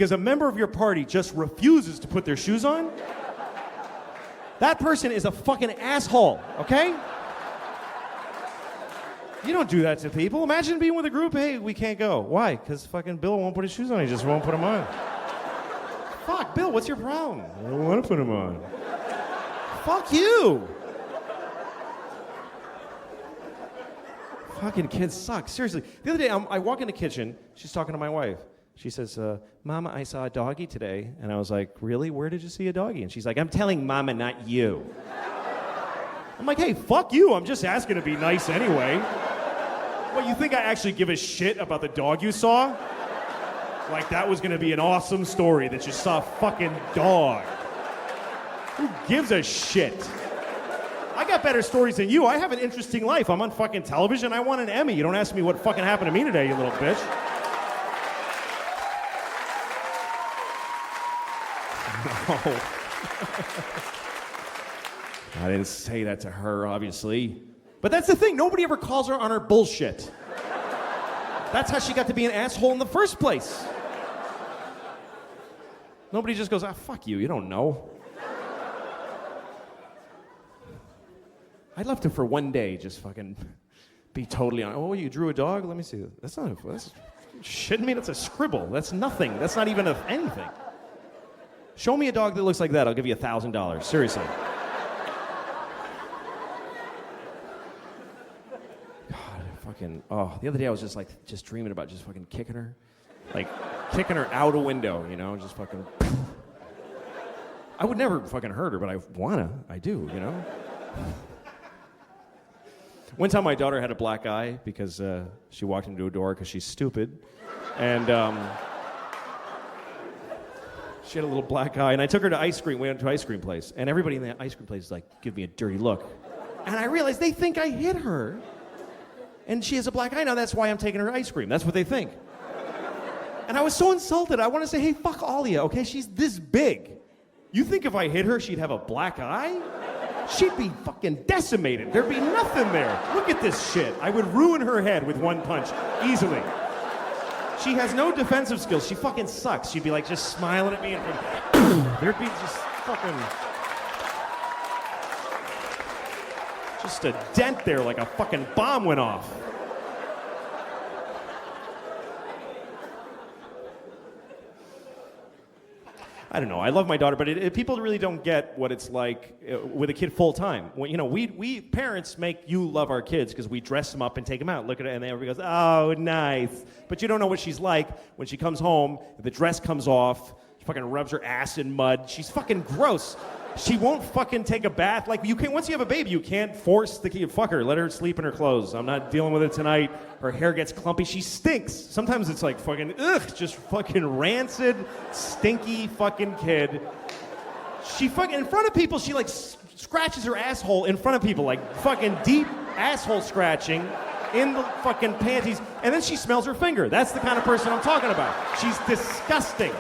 because a member of your party just refuses to put their shoes on, that person is a fucking asshole, okay? You don't do that to people. Imagine being with a group, hey, we can't go. Why? Because fucking Bill won't put his shoes on, he just won't put them on. Fuck, Bill, what's your problem? I don't want to put them on. Fuck you! Fucking kids suck, seriously. The other day, I walk in the kitchen, she's talking to my wife. She says, Mama, I saw a doggy today. And I was like, really? Where did you see a doggy? And she's like, I'm telling Mama, not you. I'm like, hey, fuck you, I'm just asking to be nice anyway. What, you think I actually give a shit about the dog you saw? Like that was gonna be an awesome story that you saw a fucking dog. Who gives a shit? I got better stories than you. I have an interesting life. I'm on fucking television. I won an Emmy. You don't ask me what fucking happened to me today, you little bitch. No. I didn't say that to her, obviously. But that's the thing. Nobody ever calls her on her bullshit. That's how she got to be an asshole in the first place. Nobody just goes, fuck you. You don't know. I'd love to, for one day, just fucking be totally honest. Oh, you drew a dog? Let me see. That's shitting me? That's a scribble. That's nothing. That's not even anything. Show me a dog that looks like that. I'll give you $1,000. Seriously. The other day I was just dreaming about just fucking kicking her. Like, kicking her out a window, you know, just fucking. I would never fucking hurt her, but I do, you know? One time my daughter had a black eye because she walked into a door because she's stupid. And she had a little black eye, and I took her to ice cream. We went to an ice cream place, and everybody in the ice cream place is like, give me a dirty look. And I realized they think I hit her. And she has a black eye now, that's why I'm taking her ice cream. That's what they think. And I was so insulted. I want to say, hey, fuck all of you, okay? She's this big. You think if I hit her, she'd have a black eye? She'd be fucking decimated. There'd be nothing there. Look at this shit. I would ruin her head with one punch, easily. She has no defensive skills. She fucking sucks. She'd be like just smiling at me and there'd be just fucking... just a dent there like a fucking bomb went off. I don't know. I love my daughter, but people really don't get what it's like with a kid full time. When, you know, we parents make you love our kids because we dress them up and take them out. Look at it, and everybody goes, "Oh, nice." But you don't know what she's like when she comes home. The dress comes off. She fucking rubs her ass in mud. She's fucking gross. She won't fucking take a bath. Like, you can't, once you have a baby, you can't force the kid. Fuck her. Let her sleep in her clothes. I'm not dealing with it tonight. Her hair gets clumpy. She stinks. Sometimes it's like fucking, just fucking rancid, stinky fucking kid. She fucking, in front of people, she like scratches her asshole in front of people. Like fucking deep asshole scratching in the fucking panties. And then she smells her finger. That's the kind of person I'm talking about. She's disgusting.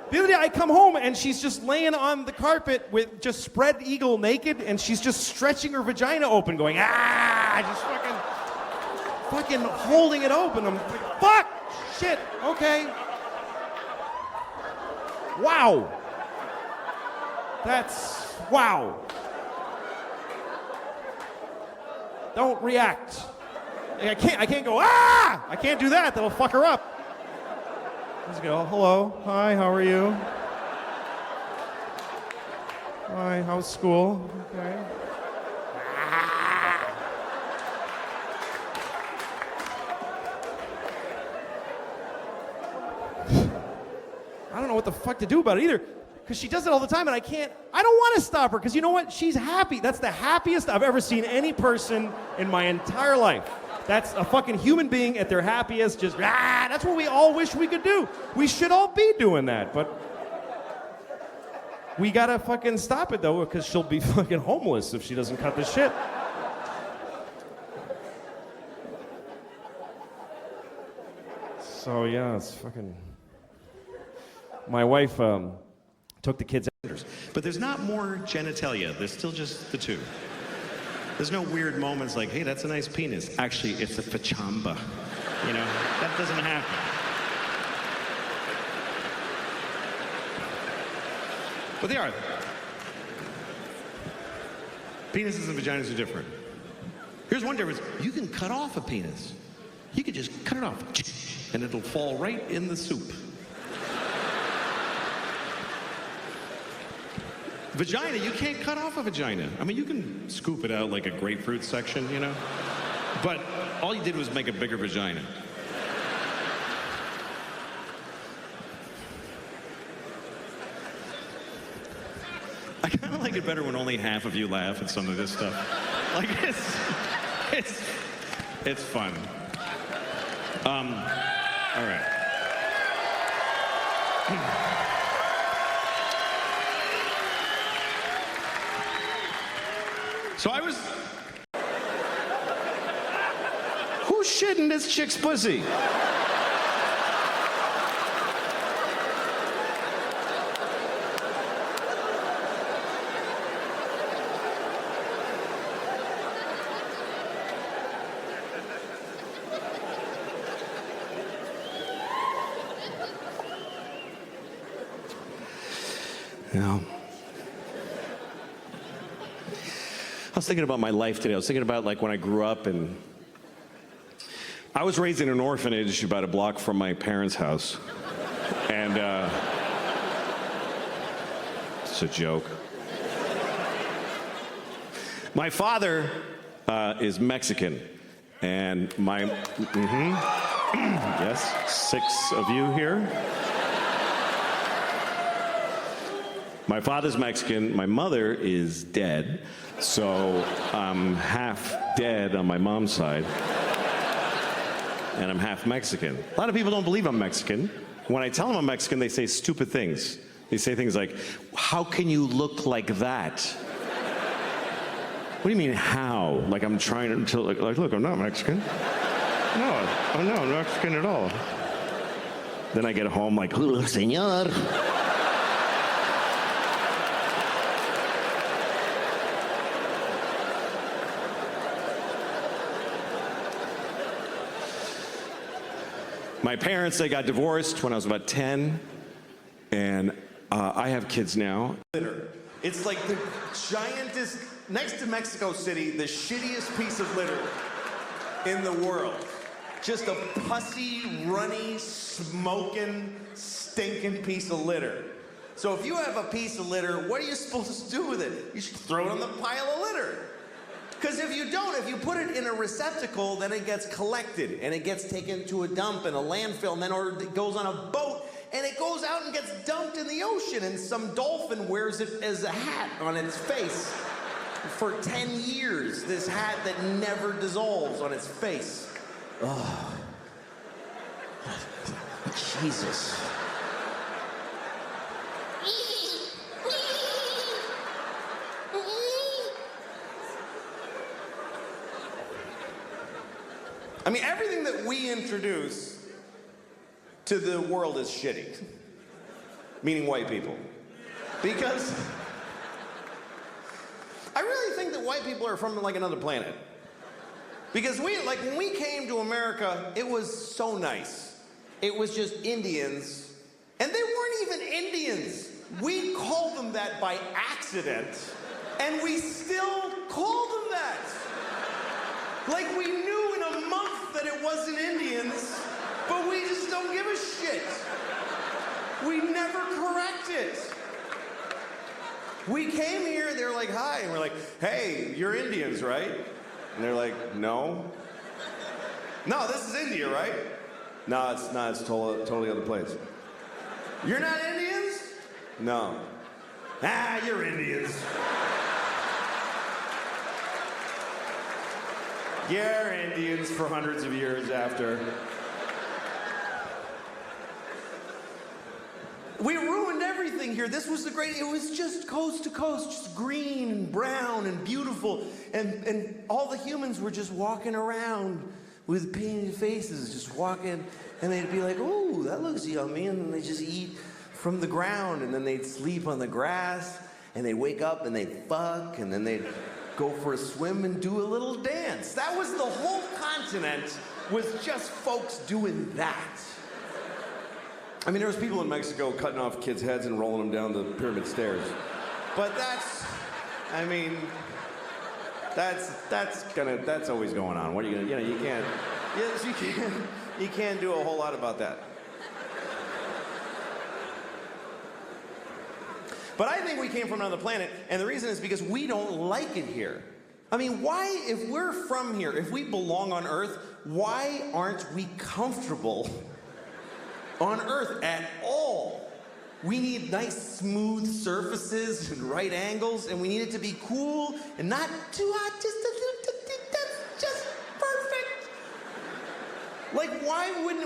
The other day I come home and she's just laying on the carpet with just spread eagle naked and she's just stretching her vagina open going, just fucking holding it open. I'm like, fuck, shit, okay. Wow. That's, wow. Don't react. I can't go, I can't do that, that'll fuck her up. Let's go, hello, hi, how are you? Hi, how's school? Okay. I don't know what the fuck to do about it either, because she does it all the time and I don't want to stop her, because you know what? She's happy. That's the happiest I've ever seen any person in my entire life. That's a fucking human being at their happiest, just, that's what we all wish we could do. We should all be doing that, but we gotta fucking stop it though, because she'll be fucking homeless if she doesn't cut this shit. So yeah, it's fucking... My wife took the kids out. But there's not more genitalia, there's still just the two. There's no weird moments like, hey, that's a nice penis. Actually, it's a fachamba. You know, that doesn't happen. But they are. Penises and vaginas are different. Here's one difference. You can cut off a penis. You can just cut it off, and it'll fall right in the soup. Vagina, you can't cut off a vagina. I mean, you can scoop it out like a grapefruit section, you know? But all you did was make a bigger vagina. I kind of like it better when only half of you laugh at some of this stuff. Like, it's fun. All right. So I was... Who's shitting this chick's pussy? Yeah. I was thinking about my life today. I was thinking about like when I grew up, and I was raised in an orphanage about a block from my parents' house. And it's a joke. My father is Mexican, and my yes, 6 of you here. My father's Mexican, my mother is dead, so I'm half dead on my mom's side, and I'm half Mexican. A lot of people don't believe I'm Mexican. When I tell them I'm Mexican, they say stupid things. They say things like, how can you look like that? What do you mean, how? Like I'm trying to, like look, I'm not Mexican. No, I'm not Mexican at all. Then I get home like, señor. My parents, they got divorced when I was about 10, and I have kids now. Litter. It's like the giantest, next to Mexico City, the shittiest piece of litter in the world. Just a pussy, runny, smoking, stinking piece of litter. So if you have a piece of litter, what are you supposed to do with it? You should throw it on the pile of litter. Because if you don't, if you put it in a receptacle, then it gets collected, and it gets taken to a dump and a landfill, and then or it goes on a boat, and it goes out and gets dumped in the ocean, and some dolphin wears it as a hat on its face for 10 years, this hat that never dissolves on its face. Oh. Jesus. I mean, everything that we introduce to the world is shitty. Meaning white people. Because I really think that white people are from like another planet. Because when we came to America, it was so nice. It was just Indians, and they weren't even Indians. We called them that by accident, and we still called them that. Like we knew in a month that it wasn't Indians, but we just don't give a shit. We never correct it. We came here and they're like, hi, and we're like, hey, you're Indians, right? And they're like, no. No, this is India, right? No, it's not, it's totally other place. You're not Indians? No. Ah, you're Indians. You're Indians for hundreds of years after. We ruined everything here. This was it was just coast to coast, just green and brown and beautiful. And all the humans were just walking around with painted faces, just walking. And they'd be like, oh, that looks yummy. And then they just eat from the ground. And then they'd sleep on the grass. And they'd wake up and they'd fuck. And then they'd go for a swim and do a little dance. That was the whole continent, was just folks doing that. I mean, there was people in Mexico cutting off kids' heads and rolling them down the pyramid stairs. But that's always going on. What are you gonna, you can't do a whole lot about that. But I think we came from another planet, and the reason is because we don't like it here. I mean, why, if we're from here, if we belong on Earth, why aren't we comfortable on Earth at all? We need nice, smooth surfaces and right angles, and we need it to be cool and not too hot, that's just perfect. Like,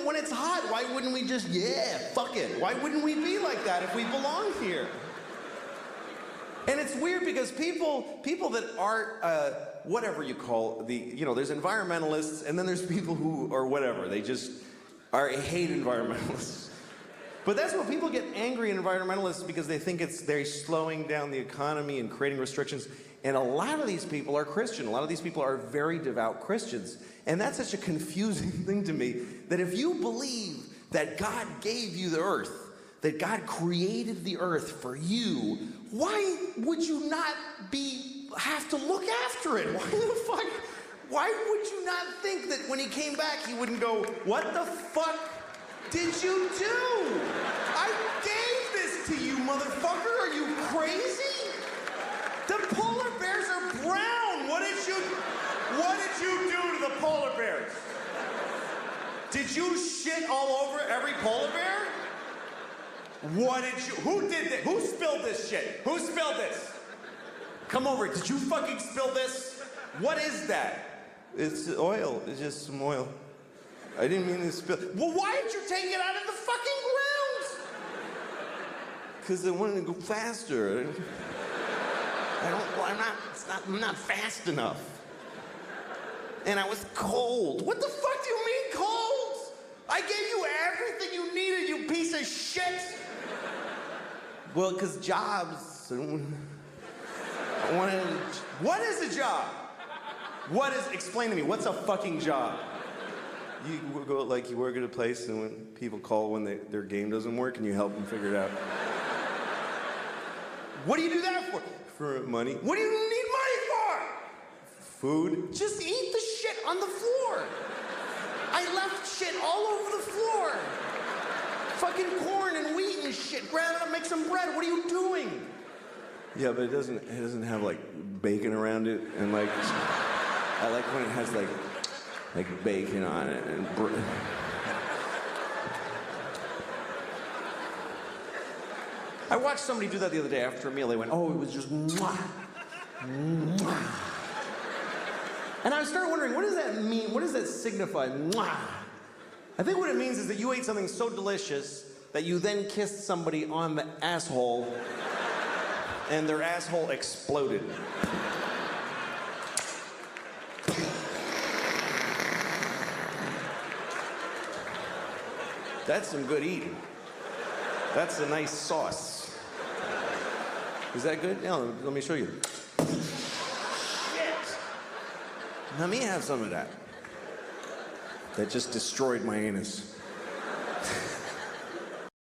when it's hot, why wouldn't we just, yeah, fuck it? Why wouldn't we be like that if we belong here? And it's weird because people that aren't, whatever you call there's environmentalists, and then there's people who are whatever. They just hate environmentalists. But that's what people get angry at environmentalists, because they think they're slowing down the economy and creating restrictions. And a lot of these people are Christian. A lot of these people are very devout Christians. And that's such a confusing thing to me, that if you believe that God gave you the earth, that God created the earth for you, why would you not have to look after it? Why would you not think that when he came back, he wouldn't go, what the fuck did you do? I gave this to you, motherfucker. Are you crazy? The polar bears are brown. What did you do to the polar bears? Did you shit all over every polar bear? Who did this? Who spilled this shit? Who spilled this? Come over, did you fucking spill this? What is that? It's oil, it's just some oil. I didn't mean to spill. Well, why did you take it out of the fucking ground? Because I wanted to go faster. I'm not fast enough. And I was cold. What the fuck do you mean cold? I gave you everything you needed, you piece of shit. Well, because jobs. What is a job? Explain to me, what's a fucking job? You work at a place, and when people call when their game doesn't work, and you help them figure it out. What do you do that for? For money. What do you need money for? Food. Just eat the shit on the floor. I left shit all over the floor. Fucking corn and wheat and shit. Grab it up, make some bread. What are you doing? Yeah, but it doesn't have like bacon around it, and like I like when it has like bacon on it and I watched somebody do that the other day after a meal. They went, oh, it was just mwah, mwah. And I started wondering, what does that mean? What does that signify? Mwah. I think what it means is that you ate something so delicious that you then kissed somebody on the asshole and their asshole exploded. That's some good eating. That's a nice sauce. Is that good? Yeah, let me show you. Shit! Let me have some of that. That just destroyed my anus.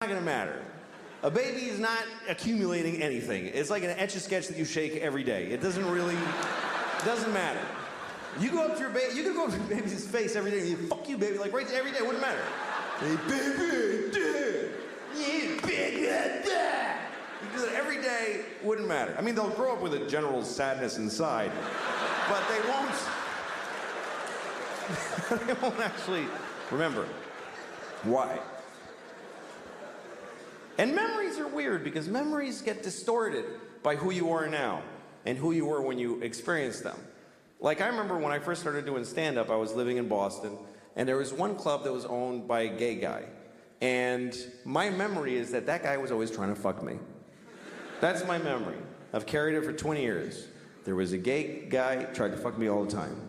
Not gonna matter. A baby is not accumulating anything. It's like an Etch-a-Sketch that you shake every day. It doesn't matter. You go up to your baby, you can go up to your baby's face every day and you fuck you, baby, like right every day, wouldn't matter. Hey, baby, dad. Yeah, baby, dad. You do that every day, wouldn't matter. I mean, they'll grow up with a general sadness inside, but they won't actually remember. Why? And memories are weird because memories get distorted by who you are now and who you were when you experienced them. Like, I remember when I first started doing stand-up, I was living in Boston, and there was one club that was owned by a gay guy. And my memory is that guy was always trying to fuck me. That's my memory. I've carried it for 20 years. There was a gay guy, tried to fuck me all the time.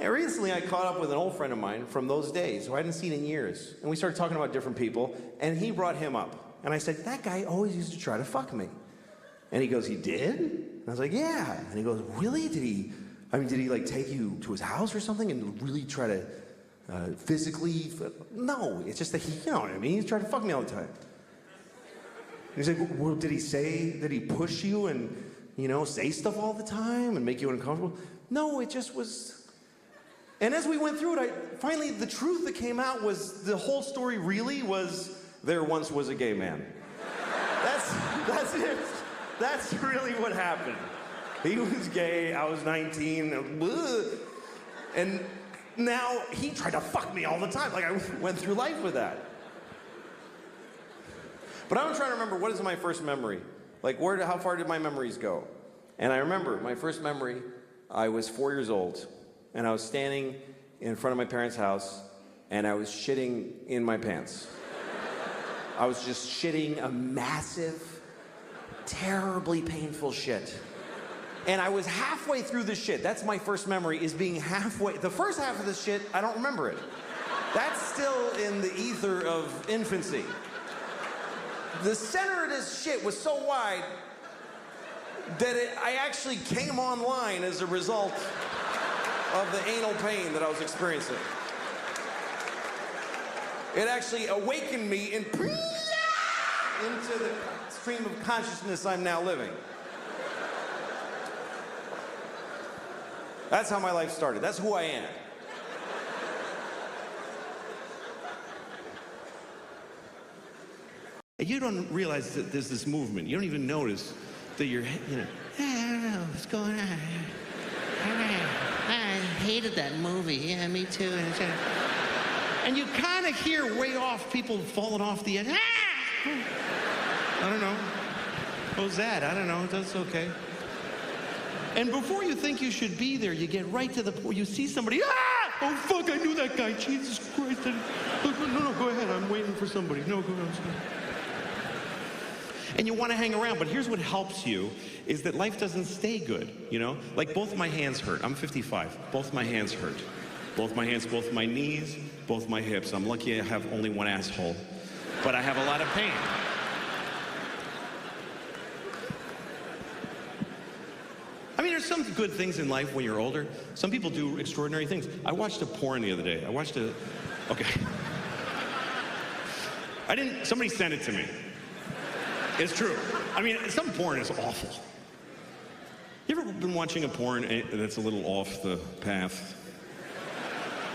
And recently I caught up with an old friend of mine from those days who I hadn't seen in years. And we started talking about different people, and he brought him up. And I said, that guy always used to try to fuck me. And he goes, he did? And I was like, yeah. And he goes, really? Did he like take you to his house or something and really try to physically? No, it's just that he, you know what I mean? He's trying to fuck me all the time. And he's like, well, did he say that he push you and, you know, say stuff all the time and make you uncomfortable? No, it just was. And as we went through it, finally the truth that came out was the whole story really was there once was a gay man. That's it. That's really what happened. He was gay, I was 19, and now he tried to fuck me all the time. Like, I went through life with that. But I'm trying to remember, what is my first memory? Like, how far did my memories go? And I remember my first memory, I was 4 years old, and I was standing in front of my parents' house, and I was shitting in my pants. I was just shitting a massive, terribly painful shit. And I was halfway through the shit. That's my first memory, is being halfway. The first half of the shit, I don't remember it. That's still in the ether of infancy. The center of this shit was so wide that I actually came online as a result of the anal pain that I was experiencing. It actually awakened me into the stream of consciousness I'm now living. That's how my life started. That's who I am. You don't realize that there's this movement. You don't even notice that you're, you know, I don't know what's going on. I hated that movie. Yeah, me too. And you kind of hear way off people falling off the edge. I don't know. What was that? I don't know. That's okay. And before you think you should be there, you get right to the point. You see somebody, oh, fuck, I knew that guy. Jesus Christ. No, go ahead. I'm waiting for somebody. No, go ahead. And you want to hang around, but here's what helps you, is that life doesn't stay good, you know? Like, both my hands hurt. I'm 55. Both my hands hurt. Both my hands, both my knees, both my hips. I'm lucky I have only one asshole, but I have a lot of pain. I mean, there's some good things in life when you're older. Some people do extraordinary things. I watched a porn the other day. Okay. Somebody sent it to me. It's true. I mean, some porn is awful. You ever been watching a porn that's a little off the path?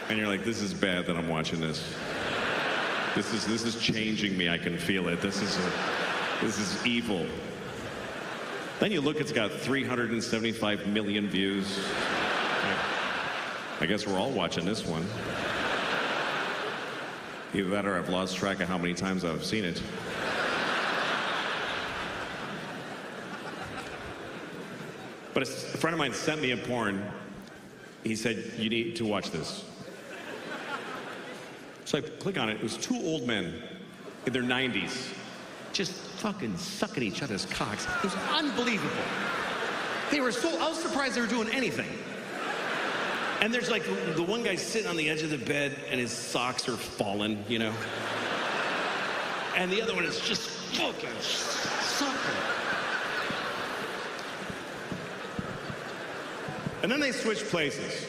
And you're like, this is bad that I'm watching this. This is changing me. I can feel it. This is evil. Then you look, it's got 375 million views. I guess we're all watching this one. Either that or I've lost track of how many times I've seen it. But a friend of mine sent me a porn. He said, you need to watch this. So I click on it. It was two old men in their 90s just fucking sucking each other's cocks. It was unbelievable. I was surprised they were doing anything. And there's like, the one guy sitting on the edge of the bed and his socks are falling, you know? And the other one is just fucking sucking. And then they switch places.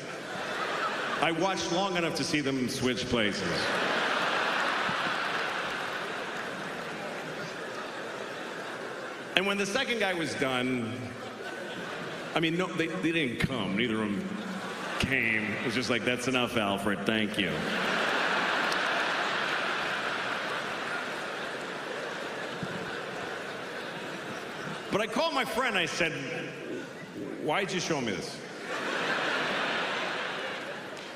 I watched long enough to see them switch places. And when the second guy was done, I mean, no, they didn't come. Neither of them came. It was just like, that's enough, Alfred. Thank you. But I called my friend. I said, why'd you show me this?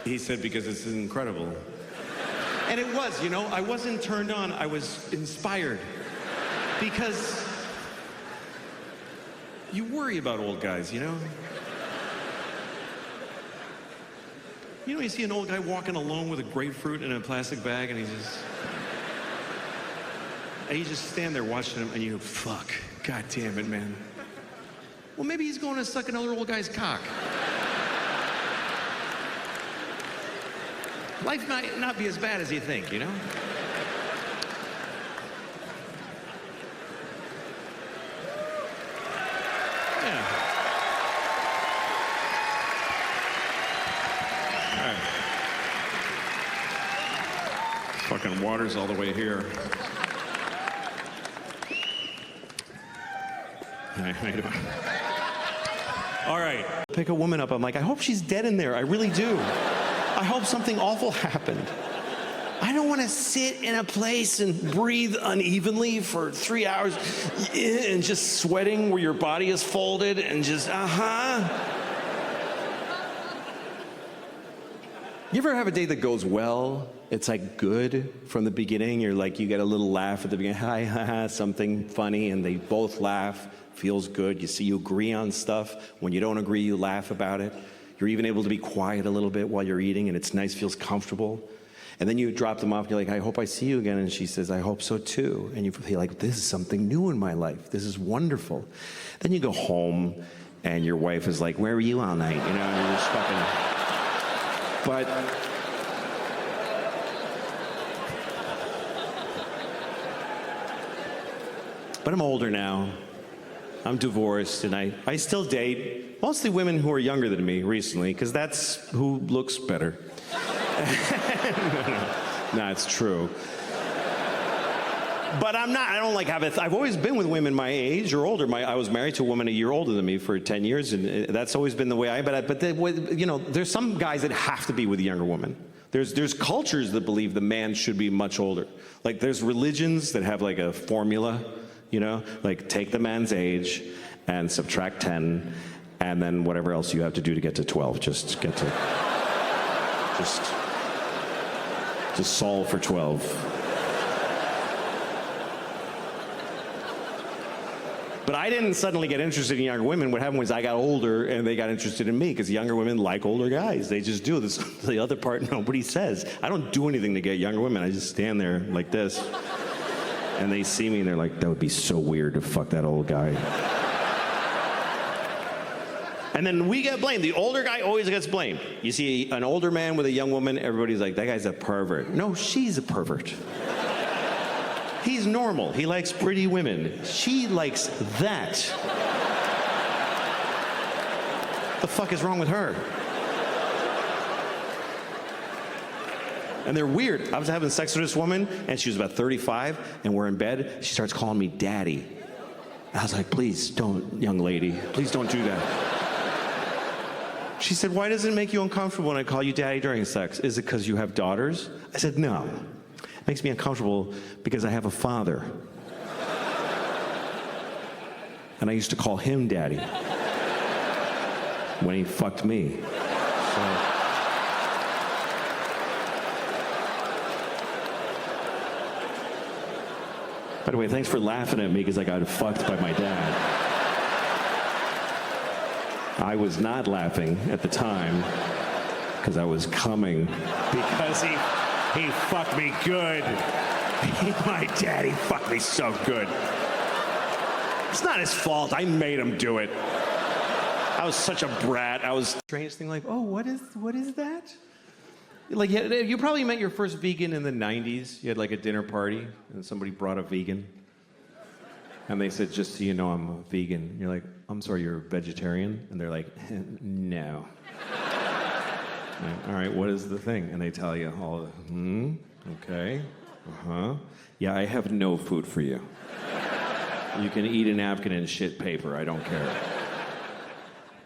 He said, because it's incredible. And it was, you know, I wasn't turned on, I was inspired. Because you worry about old guys, you know? You know, you see an old guy walking alone with a grapefruit in a plastic bag, and you just stand there watching him, and you go, fuck, God damn it, man. Well, maybe he's going to suck another old guy's cock. Life might not be as bad as you think, you know? Fucking water's all the way here. Hey, how you doing? All right. Pick a woman up. I'm like, I hope she's dead in there. I really do. I hope something awful happened. I don't want to sit in a place and breathe unevenly for 3 hours and just sweating where your body is folded and just, You ever have a day that goes well? It's like good from the beginning. You're like, you get a little laugh at the beginning. Hi, ha, ha, something funny, and they both laugh. Feels good. You see, you agree on stuff. When you don't agree, you laugh about it. You're even able to be quiet a little bit while you're eating, and it's nice, feels comfortable. And then you drop them off, and you're like, I hope I see you again. And she says, I hope so too. And you feel like, this is something new in my life. This is wonderful. Then you go home, and your wife is like, where were you all night? You know, and you're just fucking... But I'm older now. I'm divorced, and I still date mostly women who are younger than me recently, because that's who looks better. No, it's true. But I don't like I've always been with women my age or older. I was married to a woman a year older than me for 10 years, and that's always been the way there's some guys that have to be with a younger woman. There's cultures that believe the man should be much older. Like there's religions that have like a formula, like take the man's age and subtract 10, and then whatever else you have to do to get to 12, just solve for 12. But I didn't suddenly get interested in younger women. What happened was I got older and they got interested in me, because younger women like older guys. They just do. This the other part nobody says. I don't do anything to get younger women. I just stand there like this. And they see me and they're like, that would be so weird to fuck that old guy. And then we get blamed. The older guy always gets blamed. You see an older man with a young woman, everybody's like, that guy's a pervert. No, she's a pervert. He's normal. He likes pretty women. She likes that. The fuck is wrong with her? And they're weird. I was having sex with this woman, and she was about 35, and we're in bed. She starts calling me daddy. I was like, please don't, young lady. Please don't do that. She said, why does it make you uncomfortable when I call you daddy during sex? Is it because you have daughters? I said, no. It makes me uncomfortable because I have a father. And I used to call him daddy when he fucked me. By the way, thanks for laughing at me because I got fucked by my dad. I was not laughing at the time because I was coming because he fucked me good. My daddy fucked me so good. It's not his fault. I made him do it. I was such a brat. I was strangest thing like, oh, what is that? Like, you probably met your first vegan in the 90s. You had like a dinner party and somebody brought a vegan. And they said, just so you know, I'm a vegan. And you're like, I'm sorry, you're a vegetarian? And they're like, no. All right, what is the thing? And they tell you all, okay, yeah, I have no food for you. You can eat a napkin and shit paper, I don't care.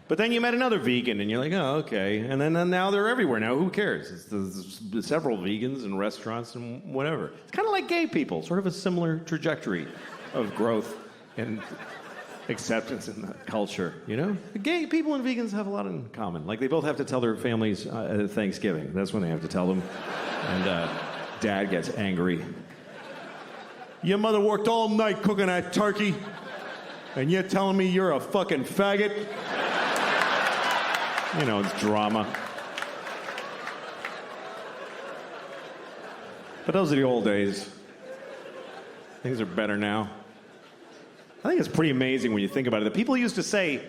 But then you met another vegan, and you're like, oh, okay. And then now they're everywhere. Now, who cares? There's several vegans in restaurants and whatever. It's kind of like gay people, sort of a similar trajectory of growth and acceptance in the culture, you know? The gay people and vegans have a lot in common. Like, they both have to tell their families Thanksgiving. That's when they have to tell them. And dad gets angry. Your mother worked all night cooking that turkey, and you're telling me you're a fucking faggot? You know, it's drama. But those are the old days. Things are better now. I think it's pretty amazing when you think about it. The people used to say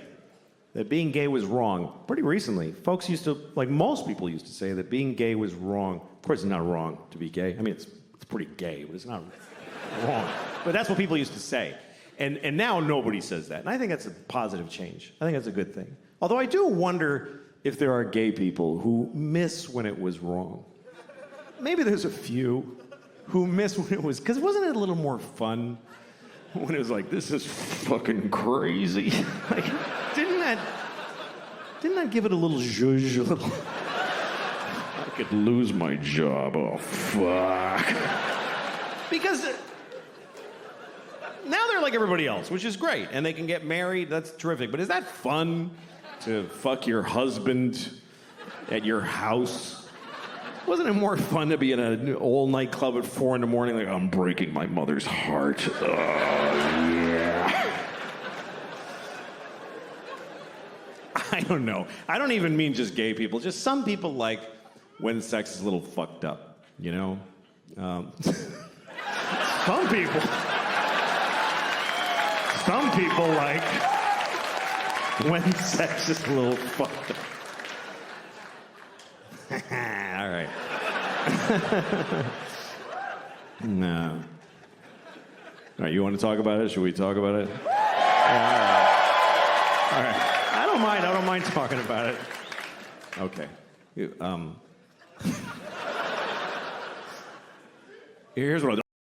that being gay was wrong. Pretty recently, folks used to, like most people used to say that being gay was wrong. Of course, it's not wrong to be gay. I mean, it's pretty gay, but it's not wrong. But that's what people used to say. And now nobody says that. And I think that's a positive change. I think that's a good thing. Although I do wonder if there are gay people who miss when it was wrong. Maybe there's a few. who miss when it was, because wasn't it a little more fun when it was like, this is fucking crazy? Like, didn't that give it a little zhuzh, a little, I could lose my job, oh fuck. Because now they're like everybody else, which is great, and they can get married, that's terrific, but is that fun? To fuck your husband at your house? Wasn't it more fun to be in an old nightclub at 4 a.m, Like, I'm breaking my mother's heart. Oh, yeah. I don't know. I don't even mean just gay people. Just some people like when sex is a little fucked up, you know? Some people like when sex is a little fucked up. All right. No. All right, you want to talk about it? Should we talk about it? All right. I don't mind talking about it. Okay. Here's what I'll do.